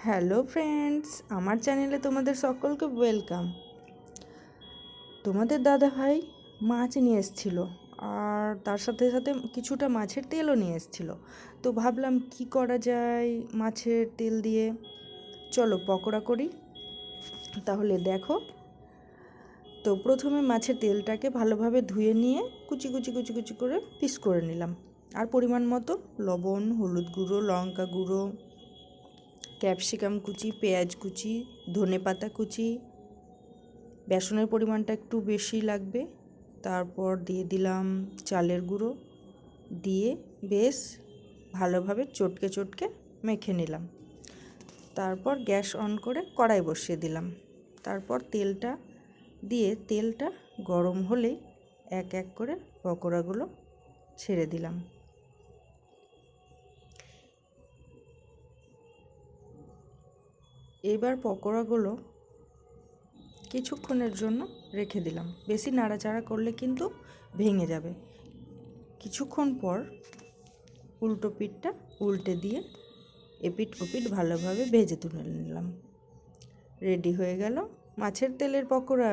Hello friends, আমার চ্যানেলে তোমাদের সকলকে ওয়েলকাম। তোমাদের দাদা ভাই মাছ নিয়ে এসেছিল, আর তার সাথে সাথে কিছুটা মাছের তেলও নিয়ে এসেছিল। তো ভাবলাম কি করা যায় মাছের তেল দিয়ে, চলো পকোড়া করি। তাহলে দেখো, তো প্রথমে মাছের তেলটাকে ভালোভাবে ধুয়ে নিয়ে কুচি কুচি কুচি কুচি করে পিস করে নিলাম। আর পরিমাণ মতো লবণ, হলুদ গুঁড়ো, লঙ্কা গুঁড়ো, ক্যাপসিকাম কুচি, পেঁয়াজ কুচি, ধনেপাতা কুচি, বেসনের পরিমাণটা একটু বেশি লাগবে। তারপর দিয়ে দিলাম চালের গুঁড়ো, দিয়ে বেশ ভালোভাবে চটকে চটকে মেখে নিলাম। তারপর গ্যাস অন করে কড়াই বসিয়ে দিলাম। তারপর তেলটা দিয়ে তেলটা গরম হলেই এক এক করে পকোড়াগুলো ছেড়ে দিলাম। এবার পকোড়াগুলো কিছুক্ষণের জন্য রেখে দিলাম। বেশি নাড়াচাড়া করলে কিন্তু ভেঙে যাবে। কিছুক্ষণ পর উল্টো পিঠটা উল্টে দিয়ে এপিঠ ওপিঠ ভালোভাবে ভেজে তুলে নিলাম। রেডি হয়ে গেল মাছের তেলের পকোড়া।